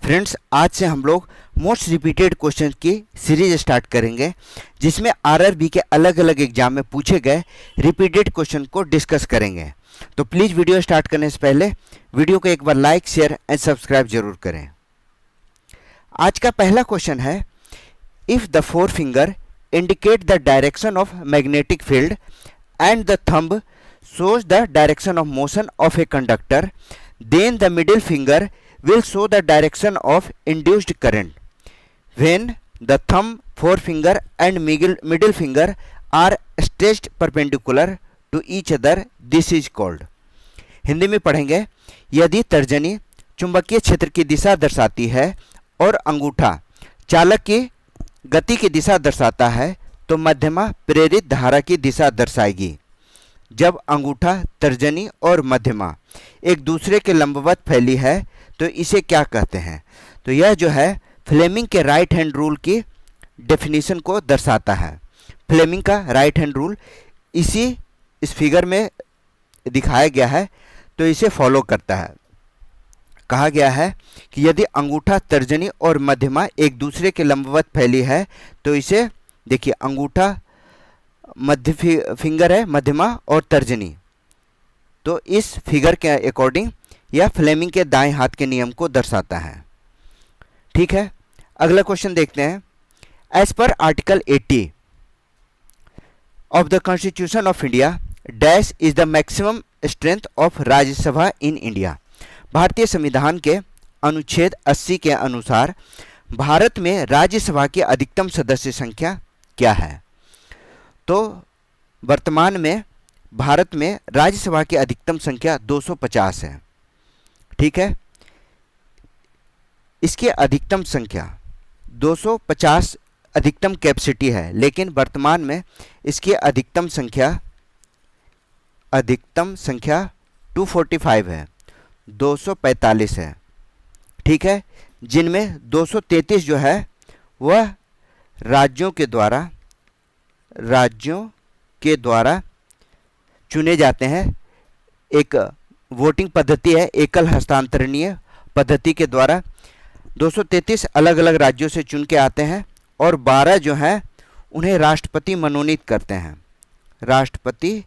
Friends, आज से हम लोग मोस्ट रिपीटेड क्वेश्चन की सीरीज स्टार्ट करेंगे, जिसमें आरआरबी के अलग अलग एग्जाम में पूछे गए रिपीटेड क्वेश्चन को डिस्कस करेंगे। तो प्लीज़ वीडियो स्टार्ट करने से पहले वीडियो को एक बार लाइक, शेयर एंड सब्सक्राइब जरूर करें। आज का पहला क्वेश्चन है, if the four finger indicate the direction of magnetic field and the thumb shows the direction of motion of a conductor, then the middle finger will show the direction of induced current. When the thumb, forefinger and middle finger are stretched perpendicular to each other, this is called. Hindi में पढ़ेंगे, यदि तर्जनी चुंबकीय क्षेत्र की दिशा दर्शाती है और अंगूठा चालक की गति की दिशा दर्शाता है तो मध्यमा प्रेरित धारा की दिशा दर्शाएगी। जब अंगूठा, तर्जनी और मध्यमा एक दूसरे के लंबवत फैली है तो इसे क्या कहते हैं? तो यह जो है फ्लेमिंग के राइट हैंड रूल की डेफिनेशन को दर्शाता है। फ्लेमिंग का राइट हैंड रूल इस फिगर में दिखाया गया है, तो इसे फॉलो करता है। कहा गया है कि यदि अंगूठा, तर्जनी और मध्यमा एक दूसरे के लंबवत फैली है तो इसे, देखिए अंगूठा मध्य फिंगर है, मध्यमा और तर्जनी, तो इस फिगर के अकॉर्डिंग यह फ्लेमिंग के दाएं हाथ के नियम को दर्शाता है। ठीक है, अगला क्वेश्चन देखते हैं। As per article 80 of the constitution of India, dash is the maximum strength of Rajya Sabha in India. भारतीय संविधान के अनुच्छेद 80 के अनुसार भारत में राज्यसभा की अधिकतम सदस्य संख्या क्या है? तो वर्तमान में भारत में राज्यसभा की अधिकतम संख्या 250 है। ठीक है, इसकी अधिकतम संख्या 250 अधिकतम कैपेसिटी है, लेकिन वर्तमान में इसकी अधिकतम संख्या 245 है, 245 है। ठीक है, जिनमें 233 जो है वह राज्यों के द्वारा चुने जाते हैं। एक वोटिंग पद्धति है, एकल हस्तांतरणीय पद्धति के द्वारा 233 अलग अलग राज्यों से चुन के आते हैं और 12 जो हैं उन्हें राष्ट्रपति मनोनीत करते हैं, राष्ट्रपति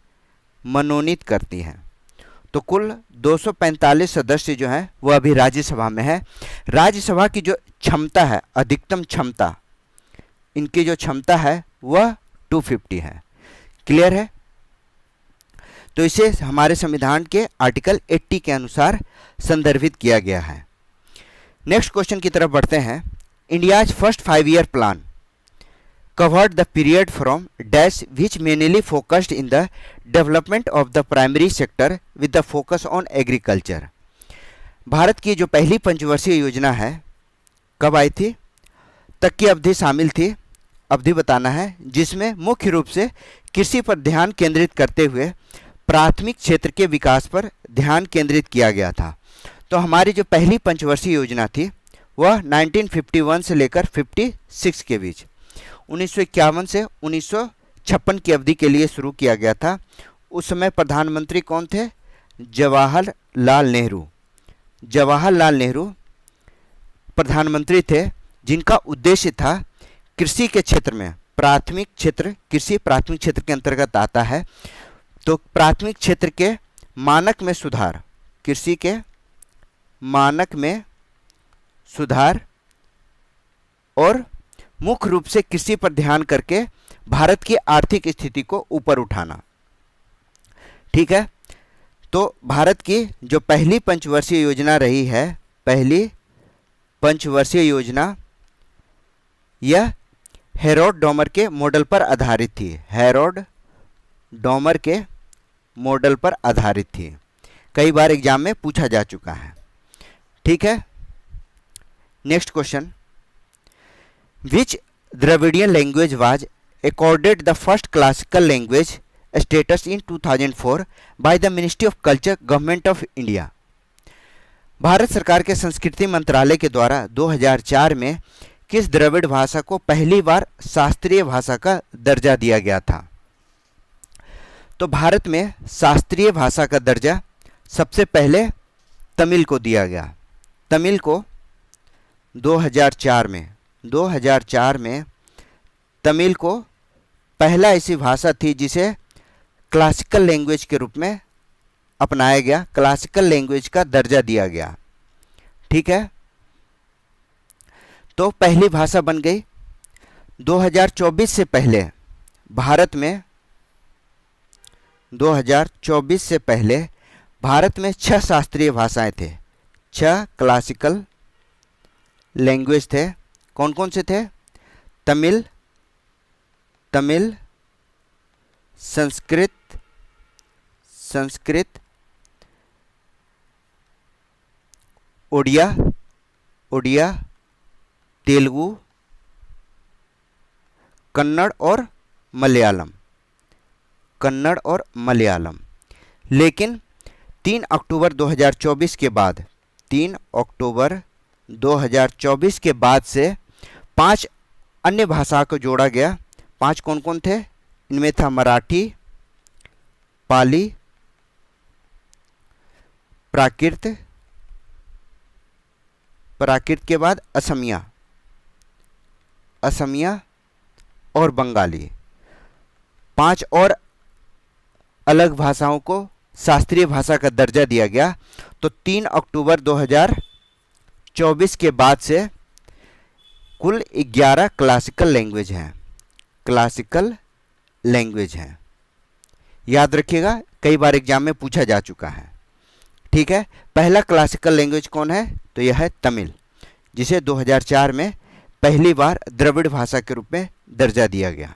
मनोनीत करती हैं। तो कुल 245 सदस्य जो हैं वह अभी राज्यसभा में है। राज्यसभा की जो क्षमता है, अधिकतम क्षमता, इनकी जो क्षमता है वह 250 है। क्लियर है? तो इसे हमारे संविधान के आर्टिकल 80 के अनुसार संदर्भित किया गया है। नेक्स्ट क्वेश्चन की तरफ बढ़ते हैं। India's first 5-year plan covered the period from dash which mainly focused in the development of the primary sector with the focus on agriculture. Bharat की जो पहली पंचवर्षीय योजना है कब आई थी, तक की अवधि शामिल थी, अवधि बताना है, जिसमें मुख्य रूप से कृषि पर ध्यान केंद्रित करते हुए प्राथमिक क्षेत्र के विकास पर ध्यान केंद्रित किया गया था। तो हमारी जो पहली पंचवर्षीय योजना थी वह 1951 से लेकर 56 के बीच, 1951 से 1956 की अवधि के लिए शुरू किया गया था। उस समय प्रधानमंत्री कौन थे? जवाहरलाल नेहरू। जवाहरलाल नेहरू प्रधानमंत्री थे, जिनका उद्देश्य था कृषि के क्षेत्र में, प्राथमिक क्षेत्र, कृषि प्राथमिक क्षेत्र के अंतर्गत आता है, तो प्राथमिक क्षेत्र के मानक में सुधार, कृषि के मानक में सुधार और मुख्य रूप से कृषि पर ध्यान करके भारत की आर्थिक स्थिति को ऊपर उठाना। ठीक है, तो भारत की जो पहली पंचवर्षीय योजना रही है, पहली पंचवर्षीय योजना, यह हेरोड डॉमर के मॉडल पर आधारित थी। हेरोड डॉमर के मॉडल पर आधारित थी। कई बार एग्जाम में पूछा जा चुका है। ठीक है, next question. Which Dravidian language was accorded the first classical language status in 2004 by the Ministry of Culture, Government of India। Bharat सरकार के संस्कृति मंत्रालय के द्वारा 2004 में किस द्रविड़ भाषा को पहली बार शास्त्रीय भाषा का दर्जा दिया गया था? तो भारत में शास्त्रीय भाषा का दर्जा सबसे पहले तमिल को दिया गया। तमिल को 2004 में तमिल को पहला ऐसी भाषा थी जिसे क्लासिकल लैंग्वेज के रूप में अपनाया गया, क्लासिकल लैंग्वेज का दर्जा दिया गया। ठीक है, तो पहली भाषा बन गई। 2024 से पहले भारत में 2024 से पहले भारत में 6 शास्त्रीय भाषाएं थे, 6 क्लासिकल लैंग्वेज थे। कौन कौन से थे? तमिल, संस्कृत, उड़िया, तेलुगु, कन्नड़ और मलयालम। लेकिन 3 अक्टूबर 2024 के बाद 3 अक्टूबर 2024 के बाद से 5 अन्य भाषा को जोड़ा गया। 5 कौन कौन थे? इनमें था मराठी, पाली, प्राकृत के बाद असमिया और बंगाली। 5 और अलग भाषाओं को शास्त्रीय भाषा का दर्जा दिया गया। तो 3 अक्टूबर 2024 के बाद से कुल 11 क्लासिकल लैंग्वेज हैं। याद रखिएगा, कई बार एग्जाम में पूछा जा चुका है। ठीक है, पहला क्लासिकल लैंग्वेज कौन है? तो यह है तमिल, जिसे 2004 में पहली बार द्रविड़ भाषा के रूप में दर्जा दिया गया।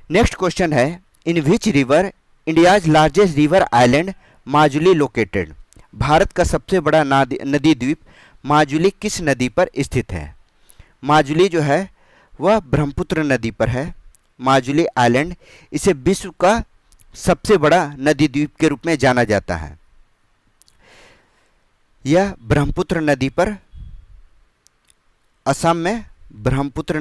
नेक्स्ट क्वेश्चन है, in which river India's largest river island Majuli located? Bharat का सबसे बड़ा नदी द्वीप माजुली किस नदी पर स्थित है? माजुली जो है वह ब्रह्मपुत्र नदी पर है। माजुली आइलैंड, इसे विश्व का सबसे बड़ा नदी द्वीप के रूप में जाना जाता है। यह ब्रह्मपुत्र नदी पर, असम में ब्रह्मपुत्र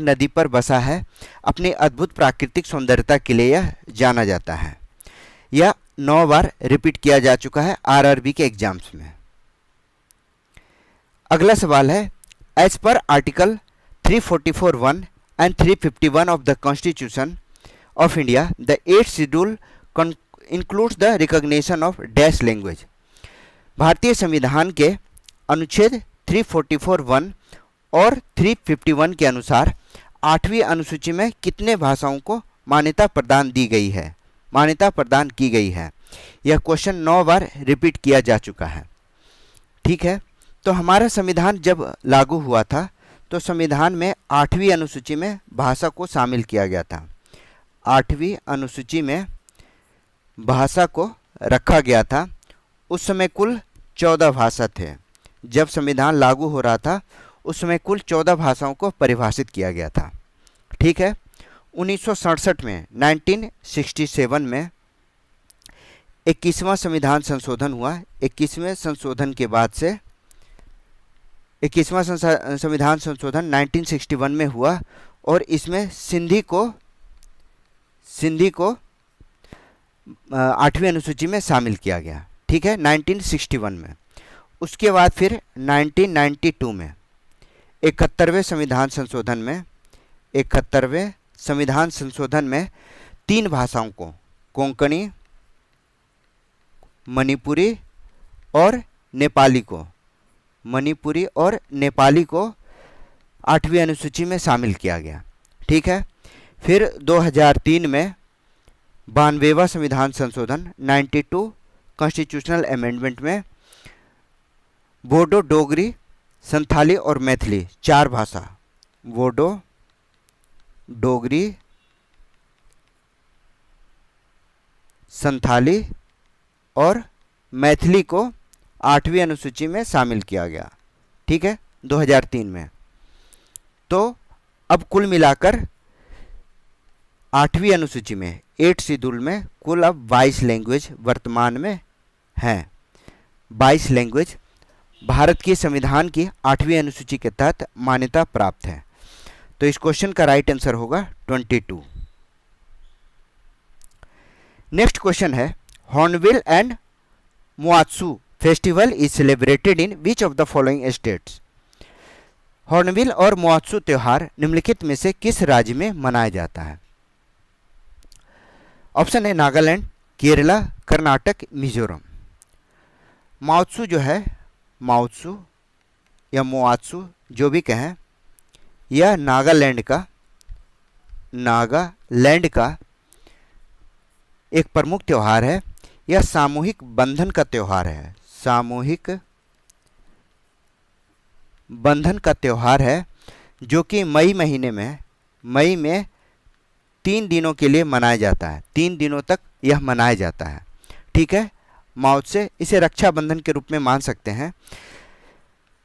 नदी पर बसा है। अपनी अद्भुत प्राकृतिक सौंदर्यता के लिए यह जाना जाता है। यह 9 बार रिपीट किया जा चुका है आरआरबी के एग्जाम्स में। अगला सवाल है, as per article 344(1) and 351 of the Constitution of India, the 8th schedule includes the recognition of dash language. भारतीय संविधान के अनुच्छेद 344(1) और 351 के अनुसार 8वीं अनुसूची में कितने भाषाओं को मान्यता प्रदान की गई है? यह क्वेश्चन 9 बार रिपीट किया जा चुका है। ठीक है, तो हमारा संविधान जब लागू हुआ था तो संविधान में 8वीं अनुसूची में भाषा को शामिल किया गया था। 8वीं अनुसूची में भाषा को रखा गया था। उस समय कुल 14 भाषा थे। जब संविधान लागू हो रहा था उस समय कुल 14 भाषाओं को परिभाषित किया गया था। ठीक है, 1967 में 1967 में 21वां संविधान संशोधन हुआ। 21वें संशोधन के बाद से 21वां संविधान संशोधन 1961 में हुआ और इसमें सिंधी को 8वीं अनुसूची में शामिल किया गया। ठीक है, 1961 में। उसके बाद फिर 1992 में 71वें संविधान संशोधन में 3 भाषाओं को, कोंकणी, मणिपुरी और नेपाली को 8वीं अनुसूची में शामिल किया गया। ठीक है, फिर 2003 में 92वां संविधान संशोधन 92 कॉन्स्टिट्यूशनल अमेंडमेंट में बोडो, डोगरी, संथाली और मैथिली 4 भाषा, बोडो, डोगरी, संथाली और मैथिली को 8वीं अनुसूची में शामिल किया गया। ठीक है, 2003 में। तो अब कुल मिलाकर 8वीं अनुसूची में 8 शेड्यूल में कुल अब 22 लैंग्वेज वर्तमान में हैं। 22 लैंग्वेज भारत के संविधान की 8वीं अनुसूची के तहत मान्यता प्राप्त है। तो इस क्वेश्चन का राइट आंसर होगा 22। नेक्स्ट क्वेश्चन है, hornbill and Moatsu festival is celebrated in which of the following states? Hornbill और महोत्सव त्योहार निम्नलिखित में से किस राज्य में मनाया जाता है? ऑप्शन है नागालैंड, केरला, कर्नाटक, मिजोरम। महोत्सव जो है, महोत्सव या मोआत्सु जो भी कहें, यह नागालैंड का एक प्रमुख त्यौहार है। यह सामूहिक बंधन का त्यौहार है, सामूहिक बंधन का त्यौहार है, जो कि मई में 3 दिनों के लिए मनाया जाता है। 3 दिनों तक यह मनाया जाता है। ठीक है, महोत्सव इसे रक्षाबंधन के रूप में मान सकते हैं।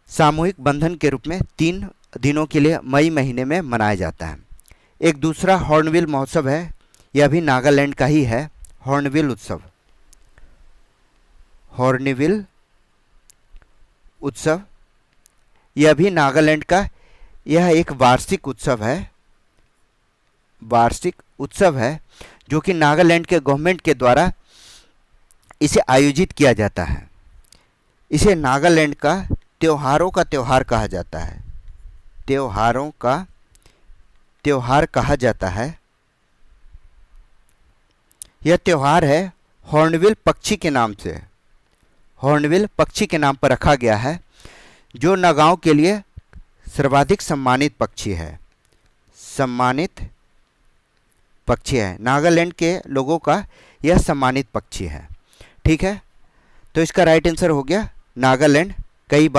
सामूहिक बंधन के रूप में 3 दिनों के लिए मई महीने में मनाया जाता है। एक दूसरा हॉर्नबिल महोत्सव है, यह भी नागालैंड का ही है। हॉर्नबिल उत्सव यह भी नागालैंड का यह एक वार्षिक उत्सव है जो कि नागालैंड के गवर्नमेंट के द्वारा इसे आयोजित किया जाता है। इसे नागालैंड का त्योहारों का त्यौहार कहा जाता है। त्योहारों का त्यौहार कहा जाता है। यह त्यौहार है हॉर्नबिल पक्षी के नाम से, हॉर्नबिल पक्षी के नाम पर रखा गया है, जो नगाओं के लिए सर्वाधिक सम्मानित पक्षी है। सम्मानित पक्षी है, नागालैंड के लोगों का यह सम्मानित पक्षी है। ठीक है, तो इसका राइट आंसर हो गया नागालैंड। कई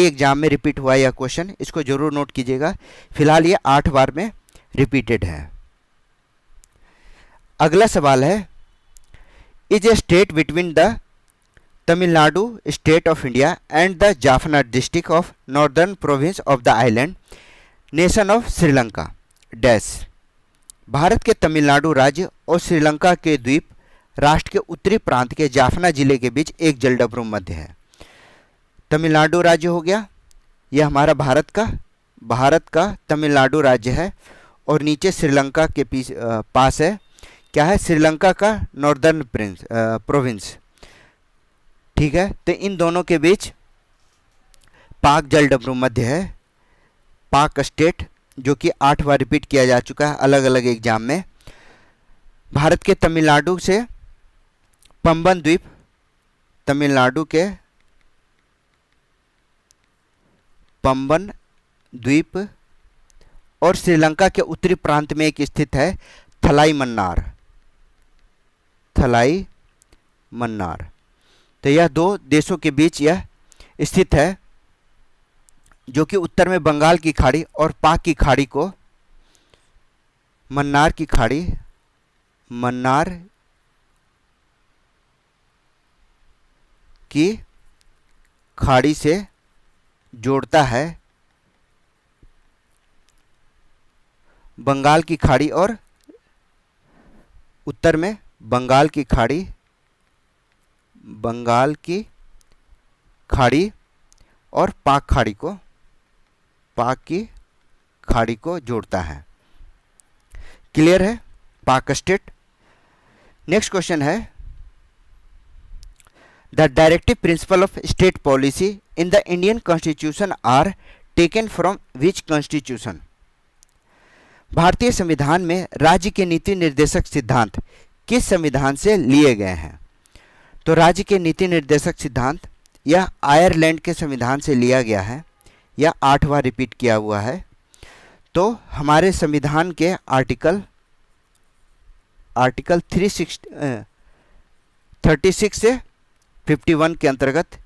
एग्जाम में रिपीट हुआ यह क्वेश्चन, इसको जरूर नोट कीजिएगा। फिलहाल ये 8 बार में रिपीटेड है। अगला सवाल है, is a state between the Tamil Nadu state of India and the Jaffna district of northern province of the island nation of Sri Lanka dash. Bharat के तमिलनाडु राज्य और श्रीलंका के द्वीप राष्ट्र के उत्तरी प्रांत के जाफना जिले के बीच एक जलडमरू मध्य है। तमिलनाडु राज्य हो गया, यह हमारा भारत का तमिलनाडु राज्य है, और नीचे श्रीलंका के पास है, क्या है, श्रीलंका का नॉर्दर्न प्रोविंस। ठीक है, तो इन दोनों के बीच पाक जलडमरू मध्य है, पाक स्टेट, जो कि 8 बार रिपीट किया जा चुका है अलग अलग एग्जाम में। भारत के तमिलनाडु से पंबन द्वीप, तमिलनाडु के पंबन द्वीप और श्रीलंका के उत्तरी प्रांत में एक स्थित है थलाई मन्नार। तो यह 2 देशों के बीच यह स्थित है, जो कि उत्तर में बंगाल की खाड़ी और पाक की खाड़ी को, मन्नार की खाड़ी से जोड़ता है। बंगाल की खाड़ी और उत्तर में बंगाल की खाड़ी और पाक की खाड़ी को जोड़ता है। क्लियर है, पाक स्टेट। नेक्स्ट क्वेश्चन है, the directive principle of state policy in the Indian constitution are taken from which constitution? भारतीय संविधान में राज्य के नीति निर्देशक सिद्धांत किस संविधान से लिए गए हैं? तो राज्य के नीति निर्देशक सिद्धांत यह आयरलैंड के संविधान से लिया गया है, यह 8 बार रिपीट किया हुआ है। तो हमारे संविधान के आर्टिकल 36 से 51 के अंतर्गत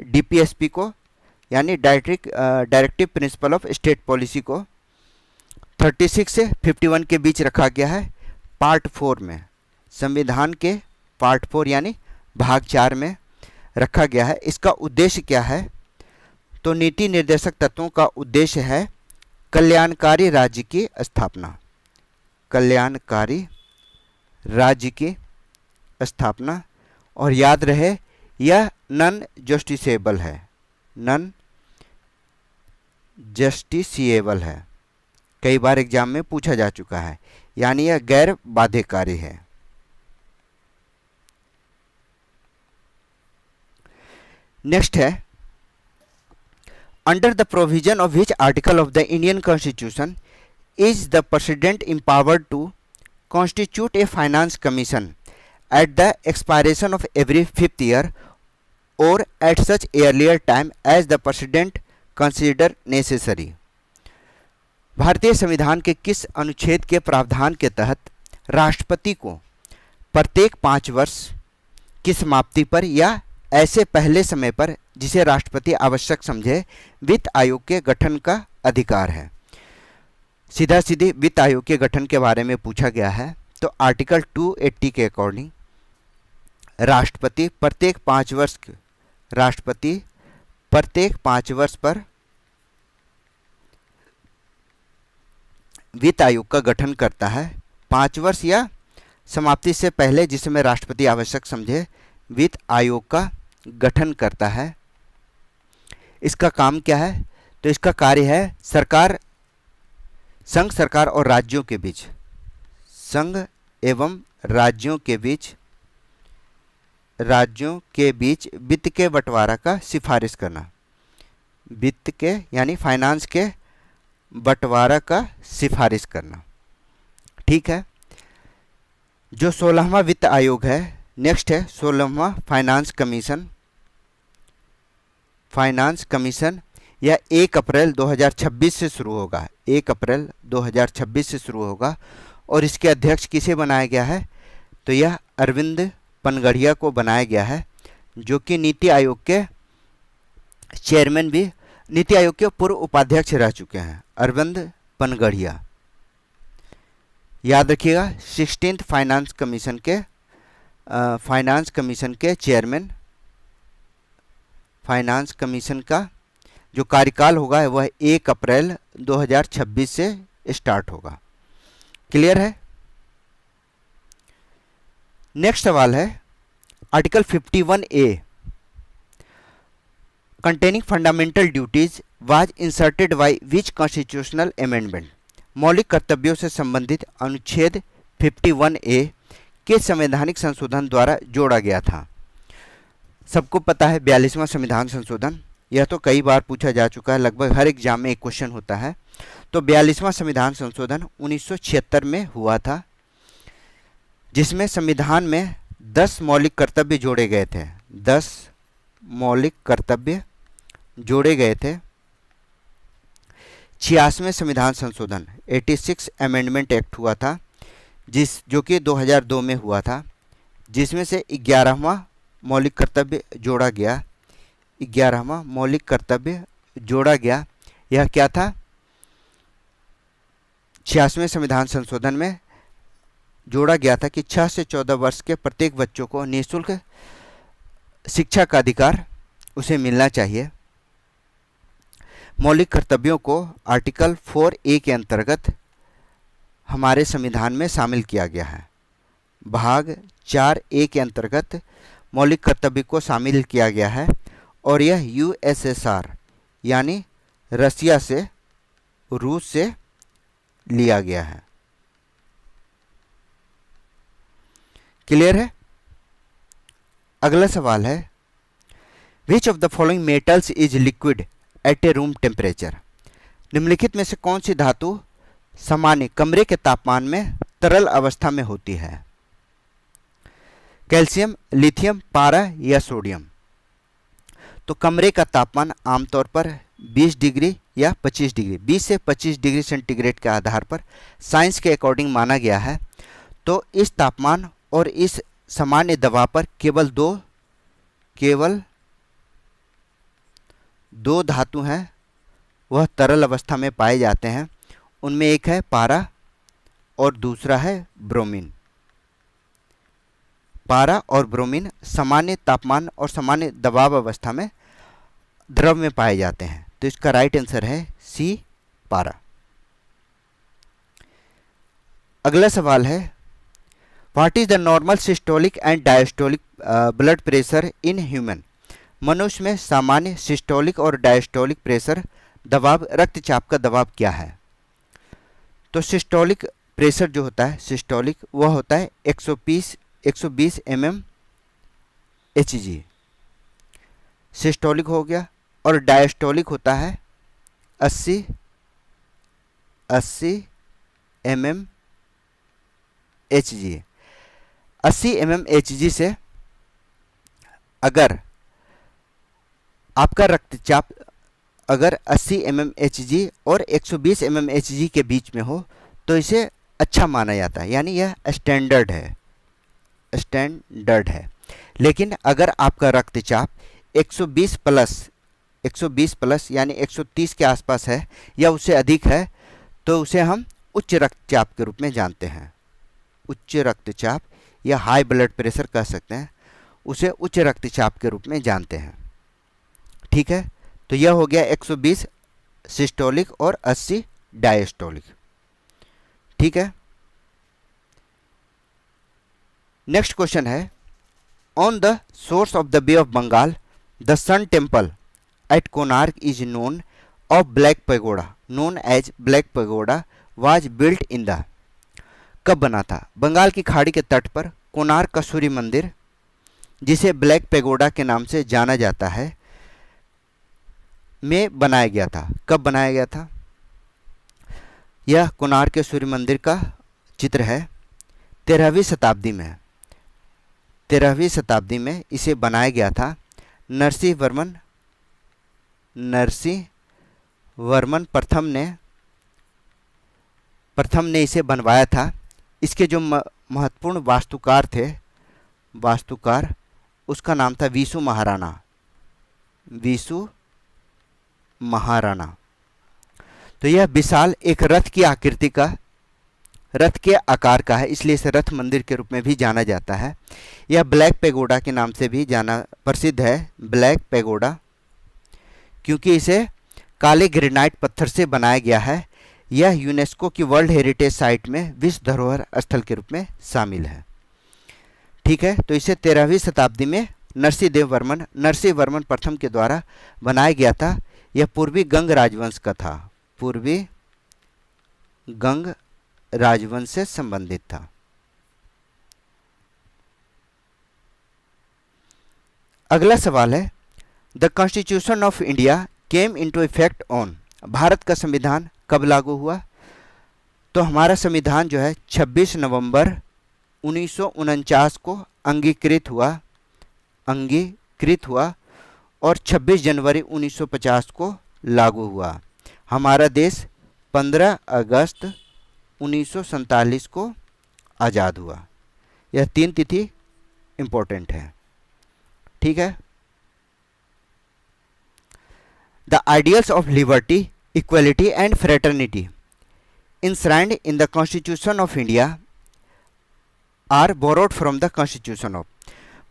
डीपीएसपी को, यानी directive principle of state policy को 36 से 51 के बीच रखा गया है। पार्ट 4 में, संविधान के पार्ट 4 यानी भाग 4 में रखा गया है। इसका उद्देश्य क्या है? तो नीति निर्देशक तत्वों का उद्देश्य है कल्याणकारी राज्य की स्थापना, कल्याणकारी राज्य की स्थापना। और याद रहे, यह नॉन जस्टिसेबल है, कई बार एग्जाम में पूछा जा चुका है, यानी यह गैर बाध्यकारी है। नेक्स्ट है, under the provision of which article of the Indian constitution is the president empowered to constitute a finance commission at the expiration of every 5th year or at such earlier time as the president consider necessary। भारतीय संविधान के किस अनुच्छेद के प्रावधान के तहत राष्ट्रपति को प्रत्येक 5 वर्ष की समाप्ति पर या ऐसे पहले समय पर जिसे राष्ट्रपति आवश्यक समझे वित्त आयोग के गठन का अधिकार है। सीधा सीधी वित्त आयोग के गठन के बारे में पूछा गया है, तो आर्टिकल 280 के अकॉर्डिंग राष्ट्रपति प्रत्येक 5 वर्ष पर वित्त आयोग का गठन करता है। 5 वर्ष या समाप्ति से पहले जिस समय राष्ट्रपति आवश्यक समझे वित्त आयोग का गठन करता है। इसका काम क्या है? तो इसका कार्य है सरकार, संघ सरकार और राज्यों के बीच, संघ एवं राज्यों के बीच वित्त के बंटवारा का सिफारिश करना। वित्त के यानी फाइनेंस के बंटवारा का सिफारिश करना। ठीक है। जो 16वां वित्त आयोग है, नेक्स्ट है 16वां फाइनेंस कमीशन। यह 1 अप्रैल 2026 से शुरू होगा। 1 अप्रैल 2026 से शुरू होगा और इसके अध्यक्ष किसे बनाया गया है? तो यह अरविंद पनगड़िया को बनाया गया है, जो कि नीति आयोग के चेयरमैन भी, नीति आयोग के पूर्व उपाध्यक्ष रह चुके हैं, अरविंद पनगड़िया। याद रखिएगा, 16th फाइनेंस कमीशन के चेयरमैन। फाइनेंस कमीशन का जो कार्यकाल होगा वह 1 अप्रैल 2026 से स्टार्ट होगा। क्लियर है? नेक्स्ट सवाल है article 51A containing fundamental duties was inserted by which constitutional amendment. मौलिक कर्तव्यों से संबंधित अनुच्छेद 51A के संवैधानिक संशोधन द्वारा जोड़ा गया था। सबको पता है 42वां संविधान संशोधन, यह तो कई बार पूछा जा चुका है, लगभग हर एग्जाम में एक क्वेश्चन होता है। तो 42वां संविधान संशोधन 1976 में हुआ था, जिसमें संविधान में 10 मौलिक कर्तव्य जोड़े गए थे। 10 मौलिक कर्तव्य जोड़े गए थे। 86वें संविधान संशोधन 86 अमेंडमेंट एक्ट हुआ था, जो कि 2002 में हुआ था, जिसमें से 11वां मौलिक कर्तव्य जोड़ा गया। 11वां मौलिक कर्तव्य जोड़ा गया। यह क्या था? 86वें संविधान संशोधन में जोड़ा गया था कि 6 से 14 वर्ष के प्रत्येक बच्चों को निःशुल्क शिक्षा का अधिकार उसे मिलना चाहिए। मौलिक कर्तव्यों को आर्टिकल 4A के अंतर्गत हमारे संविधान में शामिल किया गया है। भाग 4A के अंतर्गत मौलिक कर्तव्य को शामिल किया गया है और यह USSR यानी रसिया से, रूस से लिया गया है। क्लियर है? अगला सवाल है विच of the following metals is liquid at A room temperature. निम्नलिखित में से कौन सी धातु सामान्य कमरे के तापमान में तरल अवस्था में होती है? कैल्शियम, लिथियम, पारा या सोडियम। तो कमरे का तापमान आमतौर पर 20 डिग्री या 25 डिग्री, 20 से 25 डिग्री सेंटीग्रेड के आधार पर साइंस के अकॉर्डिंग माना गया है। तो इस तापमान और इस सामान्य दबाव पर केवल दो धातु हैं, वह तरल अवस्था में पाए जाते हैं। उनमें एक है पारा और दूसरा है ब्रोमीन। पारा और ब्रोमीन सामान्य तापमान और सामान्य दबाव अवस्था में द्रव में पाए जाते हैं। तो इसका राइट आंसर है सी, पारा। अगला सवाल है what is the normal systolic and diastolic blood pressure in human. मनुष्य में सामान्य सिस्टोलिक और डायस्टोलिक प्रेशर दबाव, रक्तचाप का दबाव क्या है? तो सिस्टोलिक प्रेशर जो होता है, सिस्टोलिक, वह होता है 120 mm Hg। सिस्टोलिक हो गया, और डायस्टोलिक होता है 80 mm Hg। 80 mm Hg से अगर आपका रक्तचाप अगर 80 mm Hg और 120 mm Hg के बीच में हो तो इसे अच्छा माना जाता है, यानी यह स्टैंडर्ड है। लेकिन अगर आपका रक्तचाप 120 प्लस यानी 130 के आसपास है या उससे अधिक है तो उसे हम उच्च रक्तचाप के रूप में जानते हैं। उच्च रक्तचाप या हाई ब्लड प्रेशर कह सकते हैं, उसे उच्च रक्तचाप के रूप में जानते हैं। ठीक है, तो यह हो गया 120 सिस्टोलिक और 80 डायस्टोलिक। ठीक है, नेक्स्ट क्वेश्चन है, on the source of the Bay of Bengal the sun temple at Konark is known of black pagoda known as black pagoda was built in the. कब बना था? बंगाल की खाड़ी के तट पर कोणार्क का सूर्य मंदिर, जिसे ब्लैक पैगोडा के नाम से जाना जाता है, में बनाया गया था। कब बनाया गया था? यह कोणार्क के सूर्य मंदिर का चित्र है। 13वीं शताब्दी में इसे बनाया गया था। नरसिंह वर्मन प्रथम ने इसे बनवाया था। इसके जो महत्वपूर्ण वास्तुकार उसका नाम था विशु महाराणा। तो यह विशाल एक रथ के आकार का है, इसलिए इसे रथ मंदिर के रूप में भी जाना जाता है। यह ब्लैक पैगोडा के नाम से भी प्रसिद्ध है, ब्लैक पैगोडा, क्योंकि इसे काले ग्रेनाइट पत्थर से बनाया गया है। यह यूनेस्को की वर्ल्ड हेरिटेज साइट में विश्व धरोहर स्थल के रूप में शामिल है। ठीक है, तो इसे 13वीं शताब्दी में नरसिंह वर्मन प्रथम के द्वारा बनाया गया था। यह पूर्वी गंग राजवंश का था, पूर्वी गंग राजवंश से संबंधित था। अगला सवाल है, the constitution of India came into effect on. Bharat का संविधान कब लागू हुआ? तो हमारा संविधान जो है 26 नवंबर 1949 को अंगीकृत हुआ और 26 जनवरी 1950 को लागू हुआ। हमारा देश 15 अगस्त 1947 को आज़ाद हुआ। यह 3 तिथि इम्पोर्टेंट है। ठीक है, the ideals of liberty, equality and fraternity enshrined in the Constitution of India are borrowed from the Constitution of।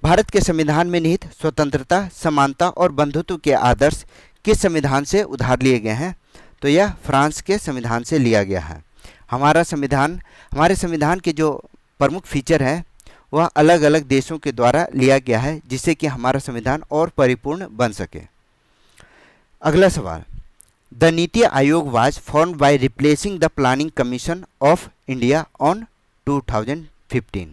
Bharat के संविधान में निहित स्वतंत्रता, समानता और बंधुत्व के आदर्श किस संविधान से उधार लिए गए हैं? तो यह फ्रांस के संविधान से लिया गया है। हमारे संविधान के जो प्रमुख फीचर हैं वह अलग अलग देशों के द्वारा लिया गया है, जिससे कि हमारा संविधान और परिपूर्ण बन सके। अगला सवाल, the NITI Aayog was formed by replacing the planning commission of India on 2015।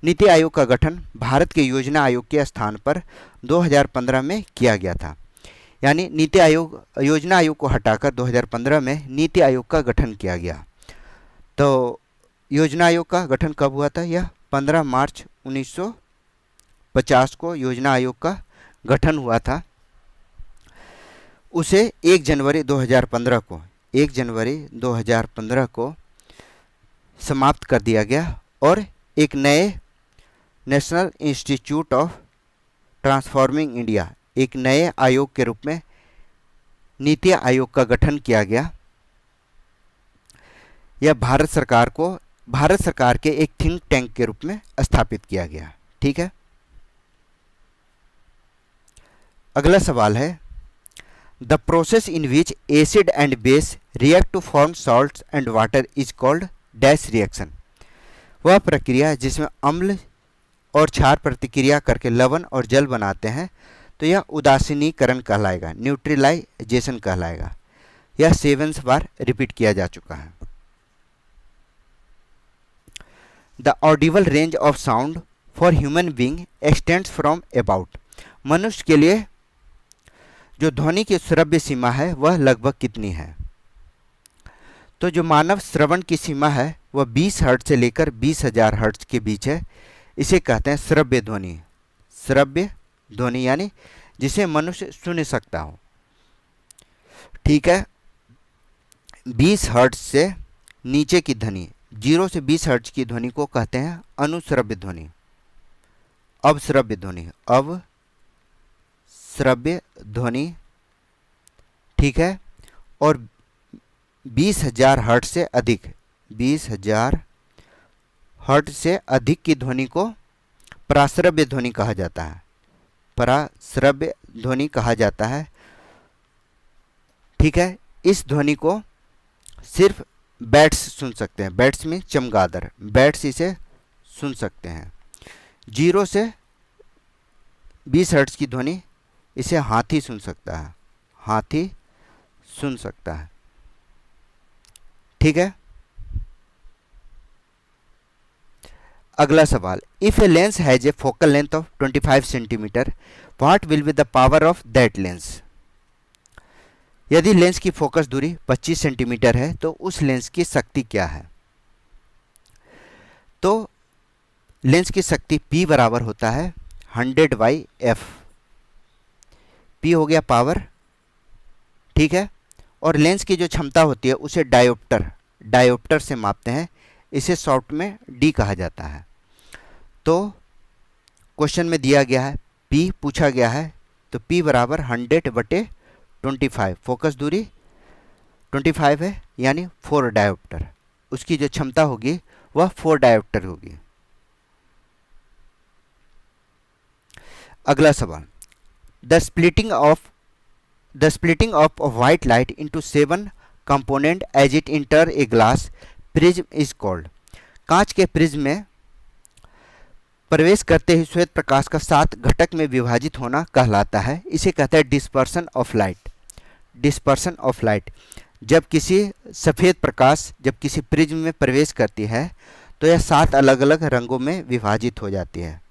NITI Aayog का गठन भारत के योजना आयोग के स्थान पर 2015 में किया गया था। यानी योजना आयोग को हटाकर 2015 में नीति आयोग का गठन किया गया। तो योजना आयोग का गठन कब हुआ था? यह 15 मार्च 1950 को योजना आयोग का गठन हुआ था। उसे 1 जनवरी 2015 को समाप्त कर दिया गया और एक नए national institute of transforming India, एक नए आयोग के रूप में नीति आयोग का गठन किया गया। यह भारत सरकार के एक थिंक टैंक के रूप में स्थापित किया गया। ठीक है, अगला सवाल है, the process in which acid and base react to form salts and water is called dash reaction. वह प्रक्रिया जिसमें अम्ल और क्षार प्रतिक्रिया करके लवण और जल बनाते हैं, तो यह उदासीनीकरण कहलाएगा, न्यूट्रलाइजेशन कहलाएगा। यह 7 बार रिपीट किया जा चुका है। The Audible range of sound for human being extends from about. मनुष्य के लिए जो ध्वनि की श्रव्य सीमा है वह लगभग कितनी है? तो जो मानव श्रवण की सीमा है वह 20 हर्ट्ज से लेकर 20,000 हर्ट्ज के बीच है। इसे कहते हैं श्रव्य ध्वनि। श्रव्य ध्वनि यानी जिसे मनुष्य सुन सकता हो। ठीक है। 20 हर्ट्ज से नीचे की ध्वनि, 0 से 20 हर्ट्ज की ध्वनि को कहते हैं अनुश्रव्य ध्वनि, अवश्रव्य ध्वनि, अवश्रव्य ध्वनि। ठीक है। और 20,000 हर्ट्ज से अधिक, 20,000 हर्ट्ज से अधिक की ध्वनि को पराश्रव्य ध्वनि कहा जाता है। पराश्रव्य ध्वनि कहा जाता है। ठीक है। इस ध्वनि को सिर्फ बैट्स सुन सकते हैं। बैट्स में चमगादड़, बैट्स इसे सुन सकते हैं। 0 से 20 हर्ट्ज की ध्वनि इसे हाथी सुन सकता है, हाथी सुन सकता है। ठीक है। अगला सवाल, if a lens has a focal length of 25 centimetre, what will be the power of that lens? यदि लेंस की फोकस दूरी 25 सेंटीमीटर है तो उस लेंस की शक्ति क्या है? तो लेंस की शक्ति P बराबर होता है 100/f। P हो गया पावर। ठीक है। और लेंस की जो क्षमता होती है उसे डायोप्टर से मापते हैं। इसे शॉर्ट में D कहा जाता है। तो क्वेश्चन में दिया गया है, P पूछा गया है, तो P बराबर 100/25। फोकस दूरी 25 है यानी 4 डायोप्टर। उसकी जो क्षमता होगी वह 4 डायोप्टर होगी। अगला सवाल, the splitting of white light into 7 component as it enter a glass prism is called. कांच के प्रिज्म में प्रवेश करते ही श्वेत प्रकाश का 7 घटक में विभाजित होना कहलाता है। इसे कहते हैं dispersion of light. Dispersion of light. जब किसी सफ़ेद प्रकाश जब किसी प्रिज्म में प्रवेश करती है तो यह 7 अलग अलग रंगों में विभाजित हो जाती है।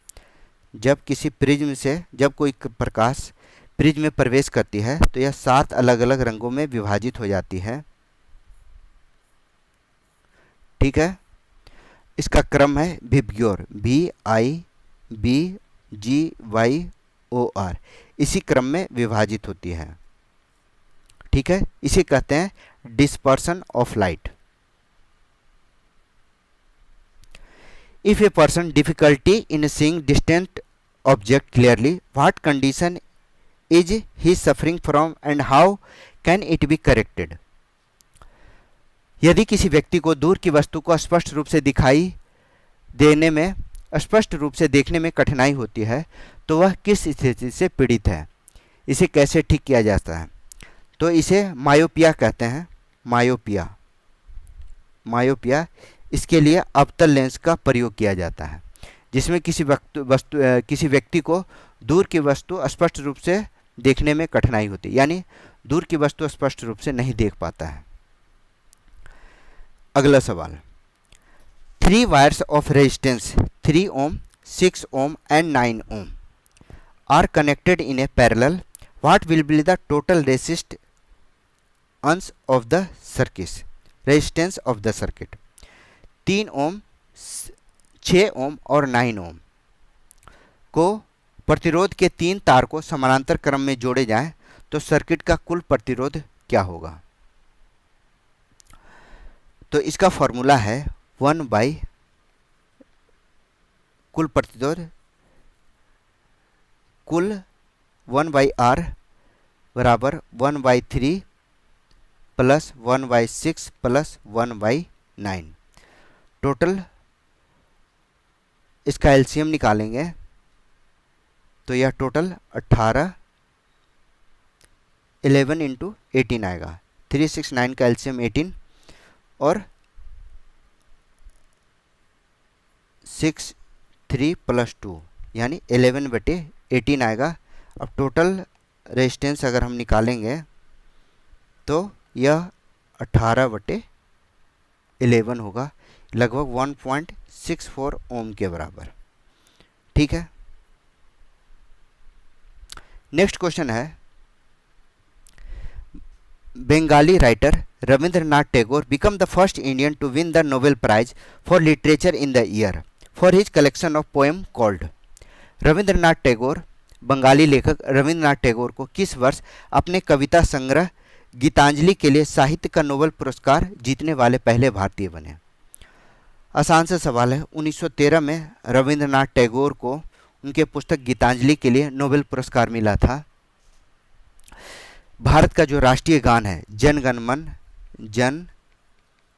जब किसी प्रिज्म से जब कोई प्रकाश प्रिज्म में प्रवेश करती है तो यह 7 अलग अलग रंगों में विभाजित हो जाती है। ठीक है। इसका क्रम है विबग्योर, VIBGYOR। इसी क्रम में विभाजित होती है। ठीक है। इसे कहते हैं dispersion of light. If a person difficulty in seeing distant object clearly, what condition is he suffering from and how can it be corrected? यदि किसी व्यक्ति को दूर की वस्तु को स्पष्ट रूप से देखने में कठिनाई होती है तो वह किस स्थिति से पीड़ित है? इसे कैसे ठीक किया जाता है? तो इसे मायोपिया कहते हैं। मायोपिया। इसके लिए अवतल लेंस का प्रयोग किया जाता है, जिसमें किसी व्यक्ति को दूर की वस्तु स्पष्ट रूप से देखने में कठिनाई होती है, यानी दूर की वस्तु स्पष्ट रूप से नहीं देख पाता है। अगला सवाल, 3 wires of resistance 3 ohm, 6 ohm and 9 ohm are connected in a parallel, what will be the total resistance of the circuit? Resistance of the circuit 3 ohm, 6 ohm और 9 ओम को प्रतिरोध के 3 तार को समानांतर क्रम में जोड़े जाएं तो सर्किट का कुल प्रतिरोध क्या होगा? तो इसका फॉर्मूला है 1/, कुल प्रतिरोध कुल 1/R बराबर 1/3 प्लस 1/6 प्लस 1/9। टोटल इसका एलसीएम निकालेंगे तो यह टोटल 18 11 इंटू 18 आएगा। 369 का एलसीएम 18 और 6 3 प्लस 2 यानी 11/18 आएगा। अब टोटल रेजिस्टेंस अगर हम निकालेंगे तो यह 18/11 होगा, लगभग 1.64 ओम के बराबर। ठीक है। नेक्स्ट क्वेश्चन है, Bengali writer Rabindranath Tagore became the first Indian to win the Nobel Prize for Literature in the year for his collection of poem called? Rabindranath Tagore, Bengali लेखक रविंद्रनाथ टैगोर को किस वर्ष अपने कविता संग्रह गीतांजलि के लिए साहित्य का नोबेल पुरस्कार जीतने वाले पहले भारतीय बने? आसान सा सवाल है। 1913 में रविंद्रनाथ टैगोर को उनके पुस्तक गीतांजलि के लिए नोबेल पुरस्कार मिला था। भारत का जो राष्ट्रीय गान है जन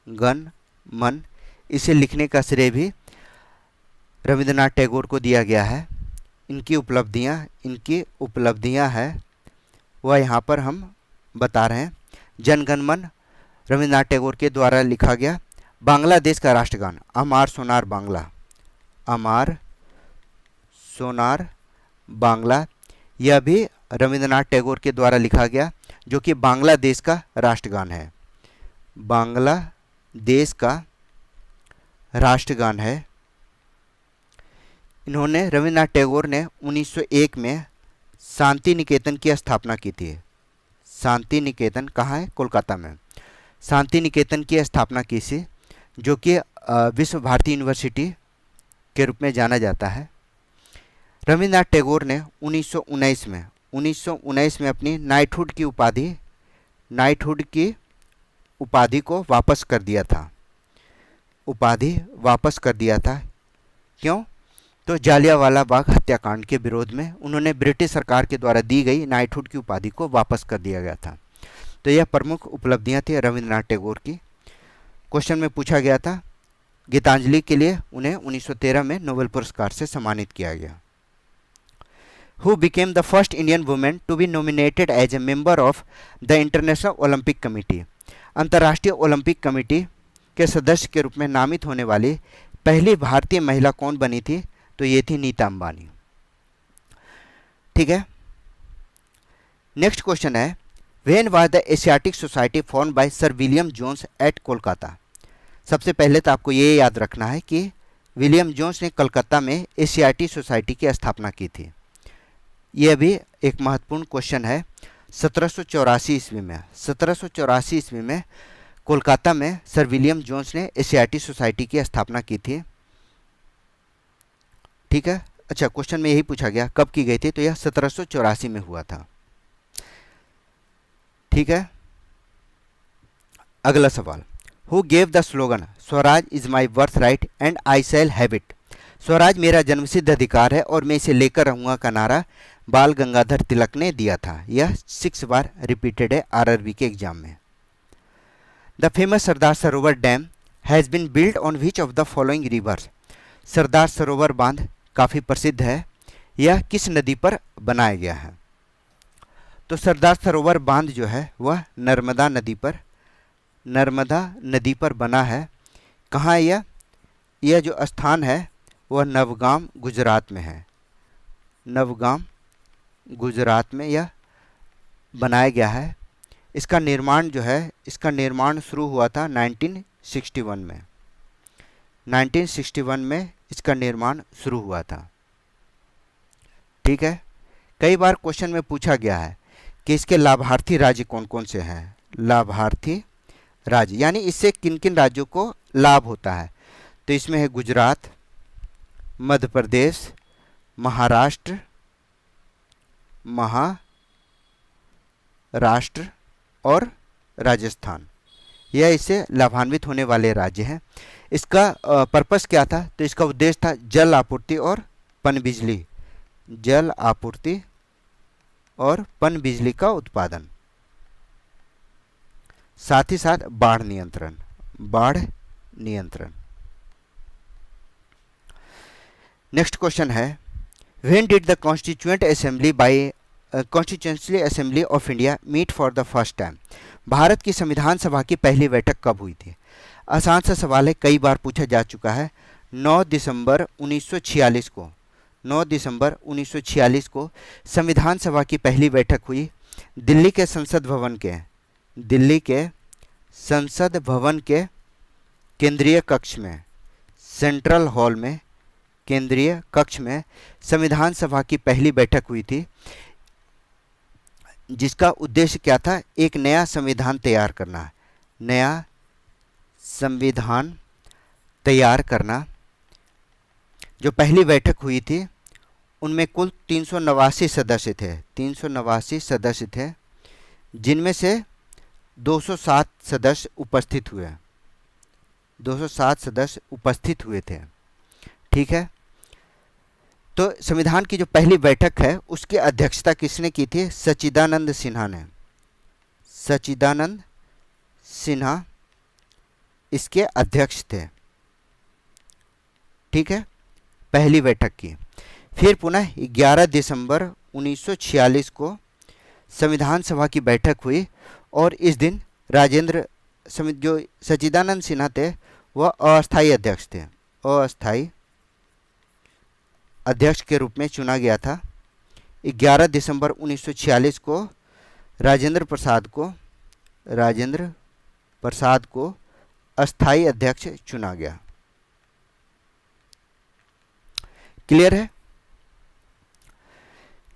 गण मन, इसे लिखने का श्रेय भी रविंद्रनाथ टैगोर को दिया गया है। इनकी उपलब्धियां है वह यहाँ पर हम बता रहे हैं। जन गण मन रविंद्रनाथ टैगोर के द्वारा लिखा गया। बांग्लादेश का राष्ट्रगान अमार सोनार बांग्ला, अमार सोनार बांग्ला, यह भी रविंद्रनाथ टैगोर के द्वारा लिखा गया, जो कि बांग्लादेश का राष्ट्रगान है। बांग्लादेश का राष्ट्रगान है। इन्होंने रविंद्रनाथ टैगोर ने 1901 में शांति निकेतन की स्थापना की थी। शांति निकेतन कहाँ है? कोलकाता में। शांति निकेतन की स्थापना की थी, जो कि विश्व भारती यूनिवर्सिटी के रूप में जाना जाता है। रविंद्रनाथ टैगोर ने 1919 में अपनी नाइटहुड की उपाधि को वापस कर दिया था। क्यों? तो जालियांवाला बाग हत्याकांड के विरोध में उन्होंने ब्रिटिश सरकार के द्वारा दी गई नाइटहुड की उपाधि को वापस कर दिया गया था। तो यह प्रमुख उपलब्धियां थी रविंद्रनाथ टैगोर की। क्वेश्चन में पूछा गया था, गीतांजलि के लिए उन्हें 1913 में नोबेल पुरस्कार से सम्मानित किया गया। Who became the first Indian woman to be nominated as a member of the International Olympic Committee? अंतर्राष्ट्रीय ओलंपिक कमेटी के सदस्य के रूप में नामित होने वाली पहली भारतीय महिला कौन बनी थी? तो ये थी नीता अंबानी। ठीक है। नेक्स्ट क्वेश्चन है, When was the Asiatic Society formed by Sir William Jones at Kolkata? सबसे पहले तो आपको ये याद रखना है कि विलियम जोन्स ने कलकत्ता में एशियाटिक सोसाइटी की स्थापना की थी। यह भी एक महत्वपूर्ण क्वेश्चन है। 1784 ईस्वी में कोलकाता में सर विलियम जोन्स ने एशियाटिक सोसाइटी की स्थापना की थी। ठीक है। अच्छा, क्वेश्चन में यही पूछा गया कब की गई थी, तो यह 1784 में हुआ था। ठीक है। अगला सवाल, who gave the slogan Swaraj is my birth right and I shall have it? Swaraj मेरा जन्मसिद्ध अधिकार है और मैं इसे लेकर रहूंगा का नारा बाल गंगाधर तिलक ने दिया था। यह 6 बार रिपीटेड है आरआरबी के एग्जाम में। The famous Sardar Sarovar dam has been built on which of the following rivers? Sardar Sarovar बांध काफ़ी प्रसिद्ध है, यह किस नदी पर बनाया गया है? तो सरदार सरोवर बांध जो है वह नर्मदा नदी पर बना है। कहाँ है यह जो स्थान है वह नवगाम गुजरात में है। नवगाम गुजरात में यह बनाया गया है। इसका निर्माण जो है, इसका निर्माण शुरू हुआ था 1961 में। 1961 में इसका निर्माण शुरू हुआ था। ठीक है। कई बार क्वेश्चन में पूछा गया है कि इसके लाभार्थी राज्य कौन कौन से हैं। लाभार्थी राज्य यानी इससे किन किन राज्यों को लाभ होता है, तो इसमें है गुजरात, मध्य प्रदेश, महाराष्ट्र और राजस्थान। यह इससे लाभान्वित होने वाले राज्य हैं। इसका पर्पस क्या था? तो इसका उद्देश्य था जल आपूर्ति और पनबिजली, जल आपूर्ति और पनबिजली का उत्पादन, साथ ही साथ बाढ़ नियंत्रण। नेक्स्ट क्वेश्चन है, when did the constituency assembly of India meet for the first time? भारत की संविधान सभा की पहली बैठक कब हुई थी? आसान सा सवाल है, कई बार पूछा जा चुका है। 9 दिसंबर 1946 को संविधान सभा की पहली बैठक हुई। दिल्ली के संसद भवन के केंद्रीय कक्ष में, सेंट्रल हॉल में, केंद्रीय कक्ष में संविधान सभा की पहली बैठक हुई थी। जिसका उद्देश्य क्या था, एक नया संविधान तैयार करना, नया संविधान तैयार करना। जो पहली बैठक हुई थी उनमें कुल 389 सदस्य थे, 389 सदस्य थे, जिनमें से 207 सदस्य उपस्थित हुए, 207 सदस्य उपस्थित हुए थे। ठीक है, तो संविधान की जो पहली बैठक है उसकी अध्यक्षता किसने की थी, सच्चिदानंद सिन्हा ने, सच्चिदानंद सिन्हा इसके अध्यक्ष थे। ठीक है, पहली बैठक की। फिर पुनः 11 दिसंबर 1946 को संविधान सभा की बैठक हुई और इस दिन राजेंद्र जो सच्चिदानंद सिन्हा थे वह अस्थायी अध्यक्ष थे, अस्थायी अध्यक्ष के रूप में चुना गया था। 11 दिसंबर 1946 को राजेंद्र प्रसाद को अस्थायी अध्यक्ष चुना गया। क्लियर है।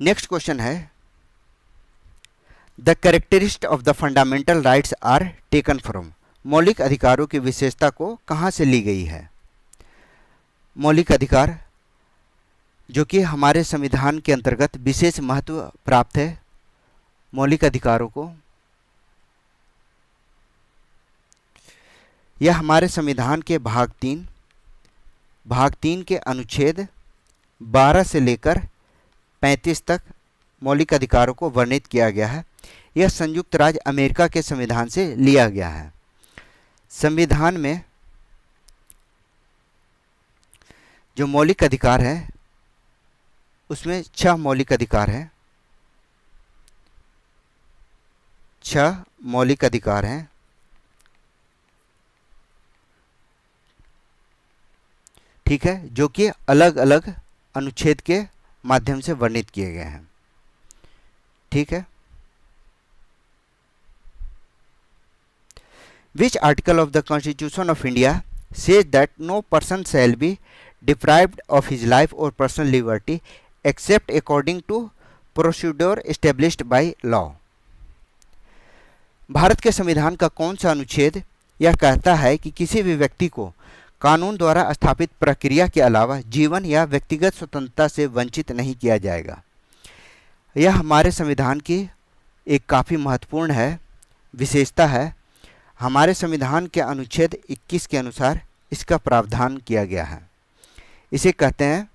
नेक्स्ट क्वेश्चन है, the characteristics of the fundamental rights are taken from. मौलिक अधिकारों की विशेषता को कहाँ से ली गई है। मौलिक अधिकार जो कि हमारे संविधान के अंतर्गत विशेष महत्व प्राप्त है, मौलिक अधिकारों को, यह हमारे संविधान के भाग 3 के अनुच्छेद 12 से लेकर 35 तक मौलिक अधिकारों को वर्णित किया गया है। यह संयुक्त राज्य अमेरिका के संविधान से लिया गया है। संविधान में जो मौलिक अधिकार है उसमें 6 मौलिक अधिकार हैं, 6 मौलिक अधिकार हैं। ठीक है, जो कि अलग अलग अनुच्छेद के माध्यम से वर्णित किए गए हैं। ठीक है, Which article of the Constitution of India says that no person shall be deprived of his life or personal liberty except according to procedure established by law? Bharat के संविधान का कौन सा अनुच्छेद यह कहता है कि किसी भी व्यक्ति को कानून द्वारा स्थापित प्रक्रिया के अलावा जीवन या व्यक्तिगत स्वतंत्रता से वंचित नहीं किया जाएगा। यह हमारे संविधान की एक काफ़ी महत्वपूर्ण है, विशेषता है। हमारे संविधान के अनुच्छेद 21 के अनुसार इसका प्रावधान किया गया है। इसे कहते हैं